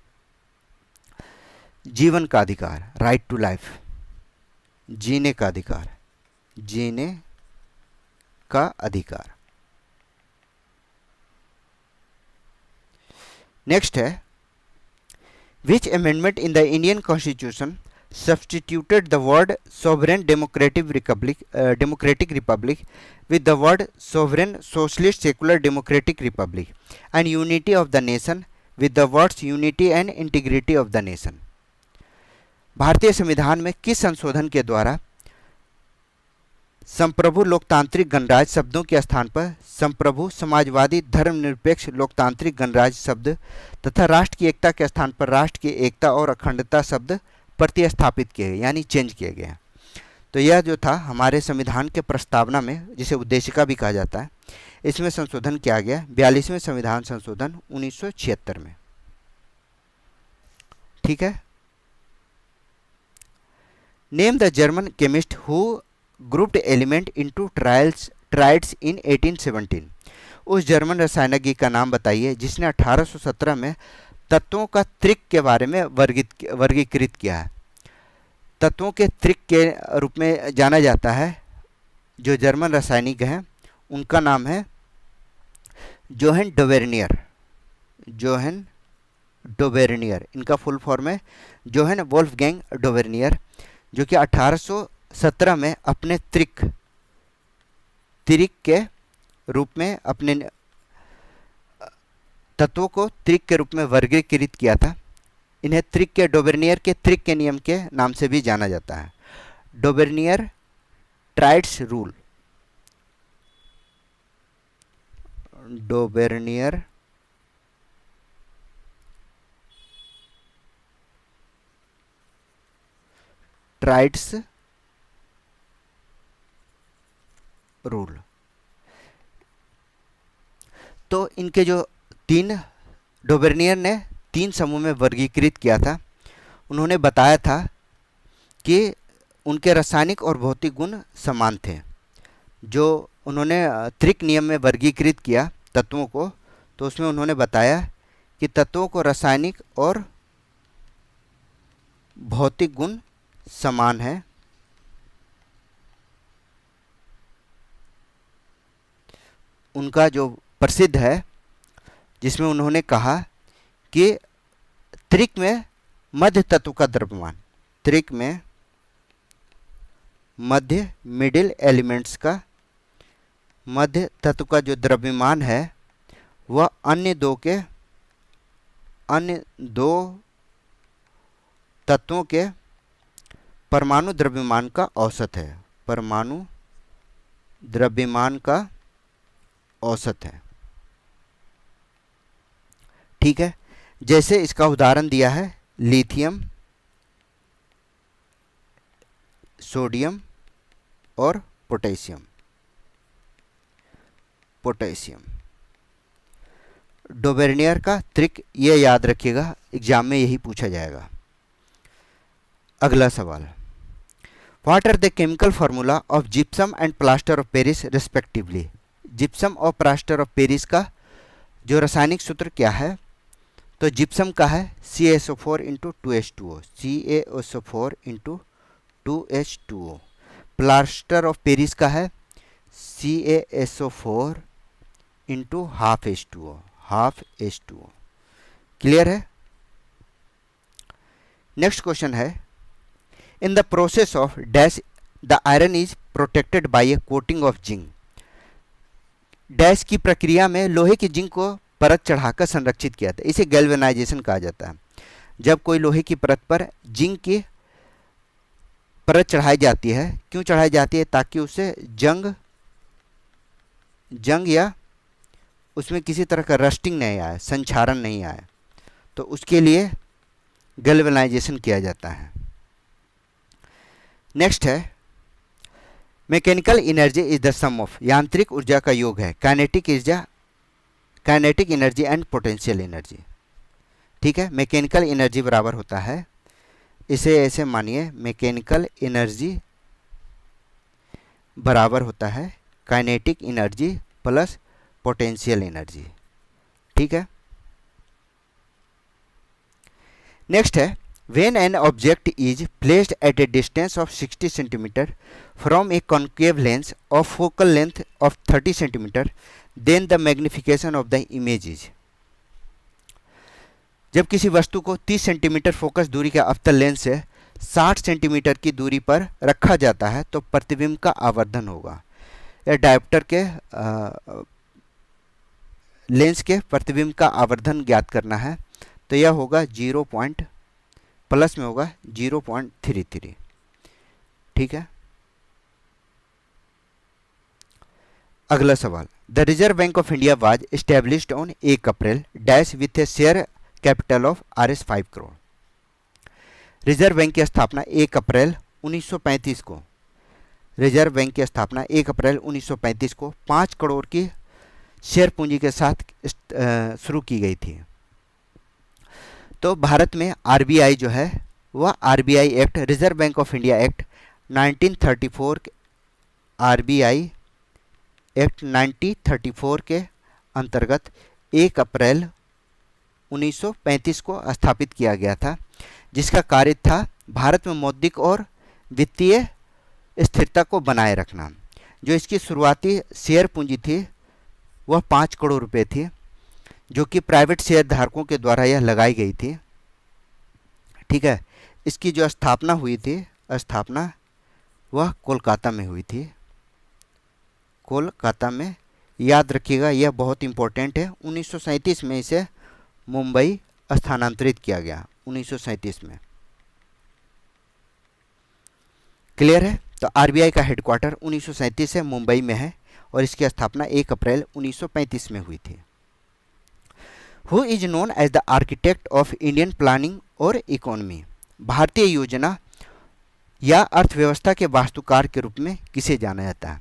जीवन का अधिकार, राइट टू लाइफ, जीने का अधिकार, जीने का अधिकार। नेक्स्ट है, विच amendment in the Indian constitution substituted the word sovereign democratic republic with the word sovereign socialist secular democratic republic and unity of the nation with the words unity and integrity of the nation। भारतीय संविधान में किस संशोधन के द्वारा संप्रभु लोकतांत्रिक गणराज्य शब्दों के स्थान पर संप्रभु समाजवादी धर्मनिरपेक्ष लोकतांत्रिक गणराज्य शब्द तथा राष्ट्र की एकता के स्थान पर राष्ट्र की एकता और अखंडता शब्द प्रतिस्थापित किए गए, यानी चेंज किए गए। तो यह जो था हमारे संविधान के प्रस्तावना में, जिसे उद्देशिका भी कहा जाता है, इसमें संशोधन किया गया 42वें संविधान संशोधन 1976 में। ठीक है, name the German chemist who grouped element into triads in 1817। उस जर्मन रसायनज्ञ का नाम बताइए जिसने 1817 में तत्वों का त्रिक के बारे में वर्गीकृत किया है। तत्वों के त्रिक के रूप में जाना जाता है जो जर्मन रासायनिक हैं, उनका नाम है जोहेन डोवेर्नियर। जोहेन डोवेर्नियर, इनका फुल फॉर्म है जोहेन वोल्फगैंग डोवेर्नियर, जो कि 1817 में अपने त्रिक के रूप में अपने तत्वों को त्रिक के रूप में वर्गीकृत किया था। इन्हें त्रिक के डोवेर्नियर के त्रिक के नियम के नाम से भी जाना जाता है। डोवेर्नियर ट्राइड्स रूल, डोवेर्नियर ट्राइड्स रूल। तो इनके जो डोबेर्नियर ने 3 समूह में वर्गीकृत किया था। उन्होंने बताया था कि उनके रासायनिक और भौतिक गुण समान थे। जो उन्होंने त्रिक नियम में वर्गीकृत किया तत्वों को, तो उसमें उन्होंने बताया कि तत्वों को रासायनिक और भौतिक गुण समान है। उनका जो प्रसिद्ध है, जिसमें उन्होंने कहा कि त्रिक में मध्य तत्व का द्रव्यमान, त्रिक में मध्य मिडिल एलिमेंट्स का मध्य तत्व का जो द्रव्यमान है वह अन्य दो तत्वों के परमाणु द्रव्यमान का औसत है। परमाणु द्रव्यमान का औसत है। ठीक है, जैसे इसका उदाहरण दिया है लिथियम, सोडियम और पोटेशियम। डोबेर्नियर का त्रिक, ये याद रखिएगा, एग्जाम में यही पूछा जाएगा। अगला सवाल, what are the chemical formula of gypsum and plaster of Paris respectively. Gypsum और प्लास्टर ऑफ पेरिस का जो रासायनिक सूत्र क्या है? तो जिप्सम का है CaSO4 into 2H2O, CaSO4 into 2H2O। Plaster of Paris का है CaSO4 into half H2O। Clear है? नेक्स्ट क्वेश्चन है, in the process of dash the iron is protected by A coating of zinc. Dash की प्रक्रिया में लोहे की zinc को परत चढ़ाकर संरक्षित किया था। इसे गैल्वेनाइजेशन कहा जाता है। जब कोई लोहे की परत पर जिंक की परत चढ़ाई जाती है, क्यों चढ़ाई जाती है? ताकि उसे जंग या उसमें किसी तरह का रस्टिंग नहीं आए, संक्षारण नहीं आए, तो उसके लिए गैल्वेनाइजेशन किया जाता है। नेक्स्ट है, mechanical energy is the sum of, यांत्रिक ऊर्जा का योग है kinetic energy and potential energy. ठीक है, मैकेनिकल एनर्जी बराबर होता है, इसे ऐसे मानिए, मैकेनिकल एनर्जी बराबर होता है kinetic energy plus potential energy. ठीक है, नेक्स्ट है, when an object is placed at a distance of 60 cm from a concave lens of focal length of 30 cm, then the magnification of the image is। जब किसी वस्तु को 30 centimetre focus दूरी के अवतल लेंस से 60 सेंटीमीटर की दूरी पर रखा जाता है तो प्रतिबिंब का आवर्धन होगा। यह डायोप्टर के लेंस के प्रतिबिंब का आवर्धन ज्ञात करना है, तो यह होगा प्लस में होगा 0.33। ठीक है, अगला सवाल, the reserve bank of India was established on 1 April dash with A share capital of Rs 5 crore. Reserve bank की स्थापना 1 अप्रैल 1935 को, रिजर्व बैंक की स्थापना 1 अप्रैल 1935 को 5 करोड़ की शेयर पूंजी के साथ शुरू की गई थी। तो भारत में आरबीआई जो है वह RBI act, reserve bank of India act 1934, RBI act 1934 के अंतर्गत 1 अप्रैल 1935 को स्थापित किया गया था, जिसका कार्य था भारत में मौद्रिक और वित्तीय स्थिरता को बनाए रखना। जो इसकी शुरुआती शेयर पूंजी थी वह 5 करोड़ रुपए थी, जो कि प्राइवेट शेयर धारकों के द्वारा यह लगाई गई थी। ठीक है, इसकी जो स्थापना हुई थी, स्थापना वह कोलकाता में हुई थी, कोलकाता में, याद रखिएगा यह बहुत इंपॉर्टेंट है। 1937 में इसे मुंबई स्थानांतरित किया गया, 1937 में। क्लियर है? तो आरबीआई का हेडक्वार्टर 1937 से मुंबई में है और इसकी स्थापना 1 अप्रैल 1935 में हुई थी। Who is known as the architect of Indian planning और इकोनॉमी। भारतीय योजना या अर्थव्यवस्था के वास्तुकार के रूप में किसे जाना जाता है?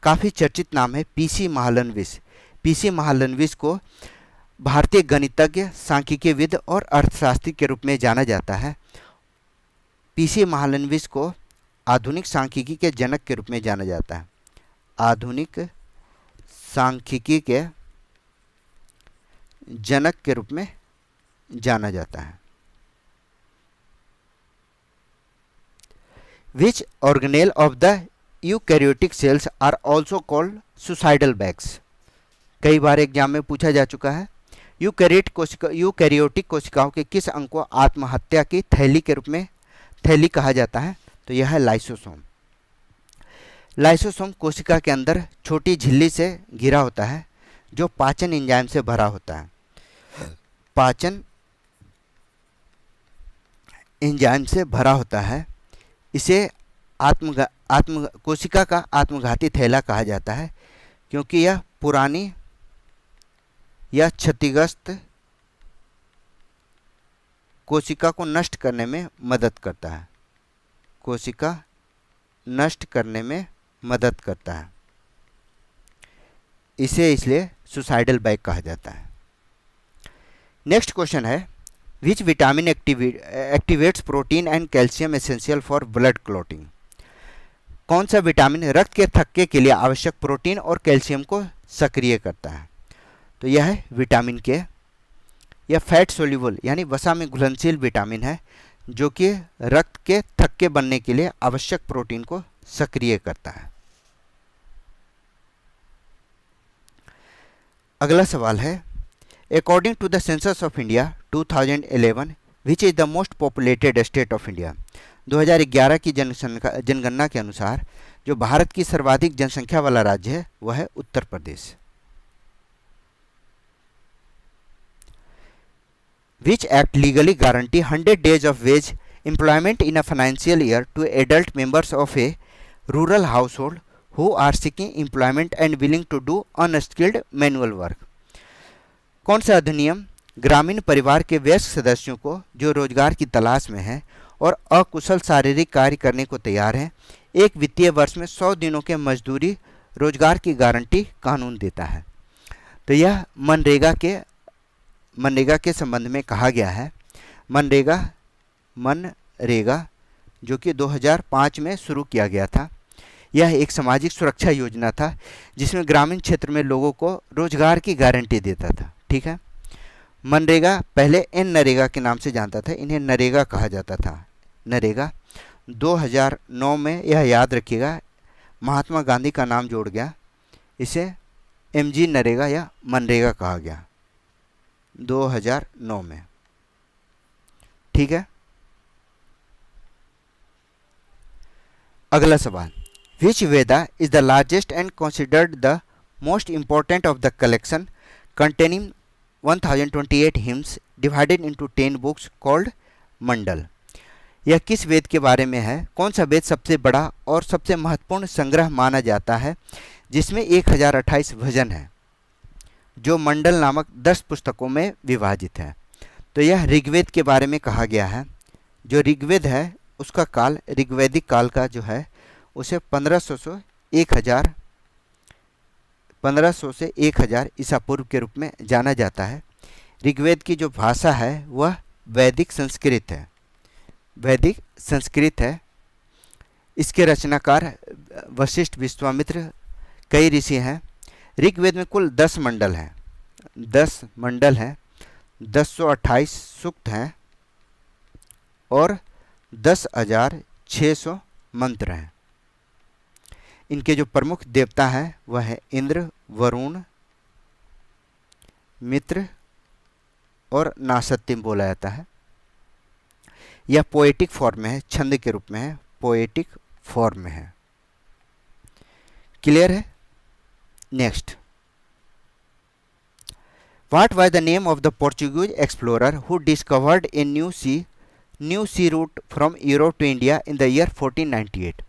काफ़ी चर्चित नाम है पीसी महालनोबिस। पीसी महालनोबिस को भारतीय गणितज्ञ, सांख्यिकीविद और अर्थशास्त्री के रूप में जाना जाता है। पीसी महालनोबिस को आधुनिक सांख्यिकी के जनक के रूप में जाना जाता है। आधुनिक सांख्यिकी के जनक के रूप में जाना जाता है। Which organelle of the eukaryotic cells are also called suicidal bags? कई बार एग्जाम में पूछा जा चुका है। यूकैरियोटिक कोशिकाओं के किस अंग को आत्महत्या की थैली के रूप में थैली कहा जाता है? तो यह है लाइसोसोम। लाइसोसोम कोशिका के अंदर छोटी झिल्ली से घिरा होता है जो पाचन एंजाइम से भरा होता है। पाचन एंजाइम से भरा होता है। इसे कोशिका का आत्मघाती थैला कहा जाता है क्योंकि यह पुरानी या क्षतिग्रस्त कोशिका को नष्ट करने में मदद करता है। कोशिका नष्ट करने में मदद करता है, इसे इसलिए सुसाइडल बैग कहा जाता है। नेक्स्ट क्वेश्चन है which vitamin activates protein and calcium essential for blood clotting? कौन सा विटामिन रक्त के थक्के के लिए आवश्यक प्रोटीन और कैल्शियम को सक्रिय करता है? तो यह है विटामिन के। यह फैट सोल्यूबल यानी वसा में घुलनशील विटामिन है जो कि रक्त के थक्के बनने के लिए आवश्यक प्रोटीन को सक्रिय करता है। अगला सवाल है according to the census of India 2011 which is the most populated state of India? 2011 की जनगणना के अनुसार जो भारत की सर्वाधिक जनसंख्या वाला राज्य है वह है Uttar Pradesh. Which act legally guarantee 100 days of wage employment in a financial year to adult members of a rural household who are seeking employment and willing to do unskilled manual work? कौन सा अधिनियम ग्रामीण परिवार के वयस्क सदस्यों को जो रोजगार की तलाश में हैं और अकुशल शारीरिक कार्य करने को तैयार हैं एक वित्तीय वर्ष में 100 दिनों के मजदूरी रोजगार की गारंटी कानून देता है? तो यह मनरेगा के संबंध में कहा गया है। मनरेगा जो कि 2005 में शुरू किया गया था। यह एक सामाजिक सुरक्षा योजना था जिसमें ग्रामीण क्षेत्र में लोगों को रोजगार की गारंटी देता था। ठीक है। मनरेगा पहले नरेगा के नाम से जानता था, इन्हें नरेगा कहा जाता था। नरेगा 2009 में, यह याद रखिएगा, महात्मा गांधी का नाम जोड़ गया, इसे MG नरेगा या मनरेगा कहा गया 2009 में। ठीक है। अगला सवाल which Veda is the largest and considered the most important of the collection containing 1028 hymns divided into 10 books called Mandal? यह किस वेद के बारे में है? कौन सा वेद सबसे बड़ा और सबसे महत्वपूर्ण संग्रह माना जाता है जिसमें 1028 भजन है जो मंडल नामक 10 पुस्तकों में विभाजित है? तो यह ऋग्वेद के बारे में कहा गया है। जो ऋग्वेद है उसका काल, ऋग्वैदिक काल का जो है उसे 1500 से 1000 ईसा पूर्व के रूप में जाना जाता है। ऋग्वेद की जो भाषा है वह वैदिक संस्कृत है। इसके रचनाकार वशिष्ठ, विश्वामित्र, कई ऋषि हैं। ऋग्वेद में कुल 10 मंडल हैं। 1028 सूक्त हैं और 10,600 मंत्र हैं। इनके जो प्रमुख देवता हैं वह है इंद्र, वरुण, मित्र और नासत्तिम बोला जाता है। यह पोएटिक फॉर्म में है, छंद के रूप में है, पोएटिक फॉर्म में है। क्लियर है? Next, what was the name of the Portuguese explorer who discovered a new sea route from Europe to India in the year 1498?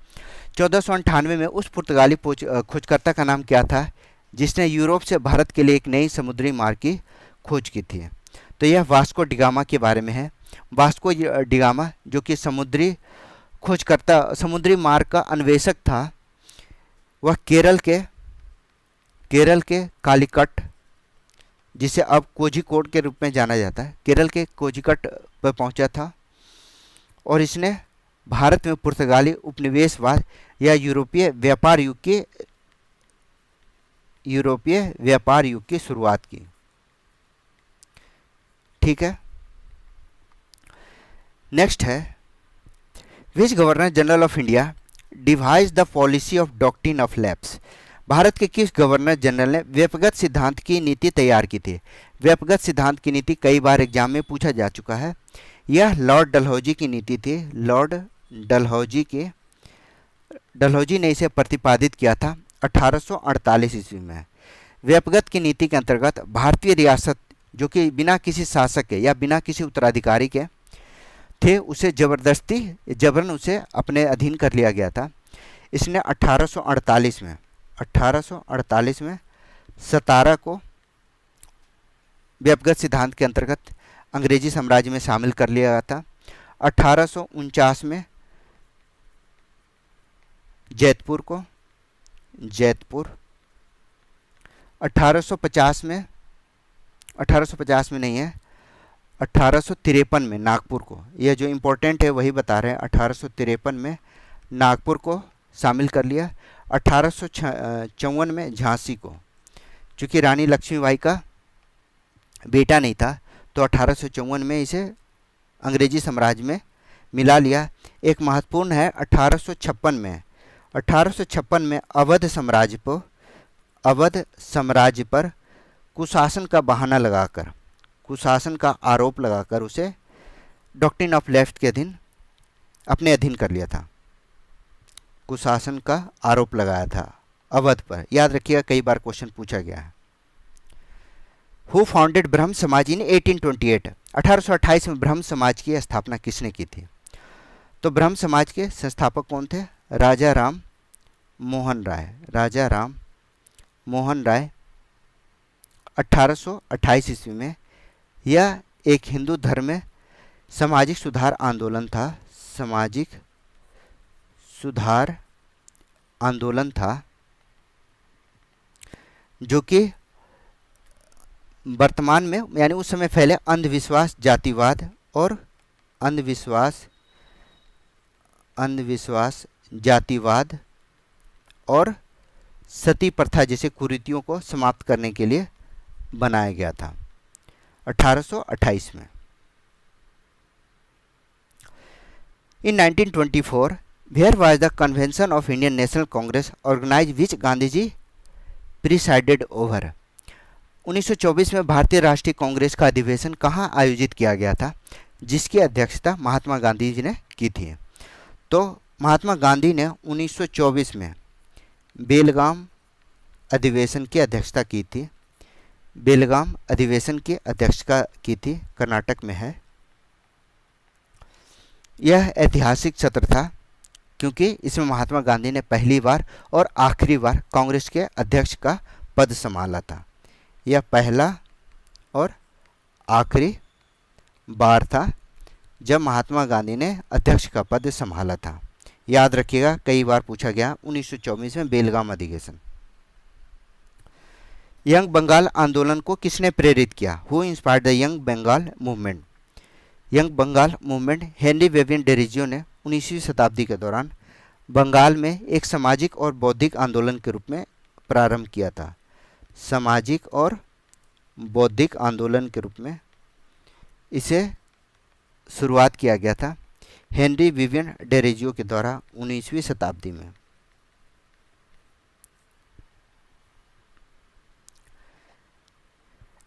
1498 में उस पुर्तगाली खोजकर्ता का नाम क्या था जिसने यूरोप से भारत के लिए एक नई समुद्री मार्ग की खोज की थी? तो यह वास्को डिगामा के बारे में है। वास्को डिगामा जो कि समुद्री मार्ग का अन्वेषक था, वह केरल के कालीकट, जिसे अब कोझिकोड के रूप में जाना जाता है, केरल के कोझिकट पर पहुंचा था और इसने भारत में पुर्तगाली उपनिवेशवाद या यूरोपीय व्यापार युग की शुरुआत की। ठीक है, नेक्स्ट है, which governor general of India devise the policy of doctrine of lapse. Bharat के किस गवर्नर जनरल ने व्यक्तिगत सिद्धांत की नीति तैयार की थी? व्यक्तिगत सिद्धांत की नीति कई बार एग्जाम में पूछा जा चुका है। यह लॉर्ड डलहौजी की नीति थी। लॉर्ड डलहौजी ने इसे प्रतिपादित किया था 1848 ईस्वी में। व्यक्तिगत की नीति के अंतर्गत भारतीय रियासत जो कि बिना किसी शासक के या बिना किसी उत्तराधिकारी के थे, उसे जबरन उसे अपने अधीन कर लिया गया था। इसने 1848 में 17 को व्यक्तिगत सिद्धांत के अंतर्गत अंग्रेजी साम्राज्य में शामिल कर लिया गया था। 1849 में जयपुर 1850 में नहीं है, 1853 में नागपुर को, यह जो इम्पोर्टेंट है वही बता रहे हैं, 1853 में नागपुर को शामिल कर लिया। 1854 में झांसी को, चूँकि रानी लक्ष्मीबाई का बेटा नहीं था तो 1854 में इसे अंग्रेजी साम्राज्य में मिला लिया। एक महत्वपूर्ण है 1856 में अवध साम्राज्य पर कुशासन का बहाना लगाकर, कुशासन का आरोप लगाकर उसे डॉक्ट्रिन ऑफ लेफ्ट के अपने अधीन कर लिया था। कुशासन का आरोप लगाया था अवध पर, याद रखिएगा, कई बार क्वेश्चन पूछा गया है। हु फाउंडेड ब्रह्म समाज इन 1828? 1828 में ब्रह्म समाज की स्थापना किसने की थी? तो ब्रह्म समाज के संस्थापक कौन थे? राजा राम मोहन राय 1828 ईस्वी में। यह एक हिंदू धर्म में सामाजिक सुधार आंदोलन था, जो कि वर्तमान में यानी उस समय फैले अंधविश्वास, जातिवाद और सती प्रथा जैसे कुरीतियों को समाप्त करने के लिए बनाया गया था 1828 में। In 1924, where was the convention of Indian National Congress organized which Gandhi ji presided over? 1924 में भारतीय राष्ट्रीय कांग्रेस का अधिवेशन कहाँ आयोजित किया गया था, जिसकी अध्यक्षता महात्मा गांधी जी ने की थी? तो महात्मा गांधी ने 1924 में बेलगाम अधिवेशन की अध्यक्षता की थी। बेलगाम अधिवेशन की अध्यक्षता की थी, कर्नाटक में है। यह ऐतिहासिक सत्र था क्योंकि इसमें महात्मा गांधी ने पहली बार और आखिरी बार कांग्रेस के अध्यक्ष का पद संभाला था। यह पहला और आखिरी बार था जब महात्मा गांधी ने अध्यक्ष का पद संभाला था। याद रखिएगा, कई बार पूछा गया। 1924 में बेलगाम अधिवेशन। यंग बंगाल आंदोलन को किसने प्रेरित किया? Who inspired the young Bengal movement? Young Bengal movement Henry Vivian Derozio ने 19वीं शताब्दी के दौरान बंगाल में एक सामाजिक और बौद्धिक आंदोलन के रूप में प्रारंभ किया था। सामाजिक और बौद्धिक आंदोलन के रूप में इसे शुरुआत किया गया था हेनरी विवियन डेरिजियो के द्वारा 19वीं शताब्दी में।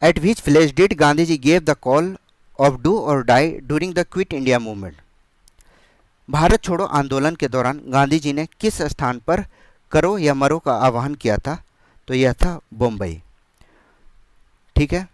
At which village did Gandhi ji gave the call of do or die during the Quit India movement? Bharat छोड़ो आंदोलन के दौरान गांधी जी ने किस स्थान पर करो या मरो का आह्वान किया था? तो यह था बम्बई। ठीक है,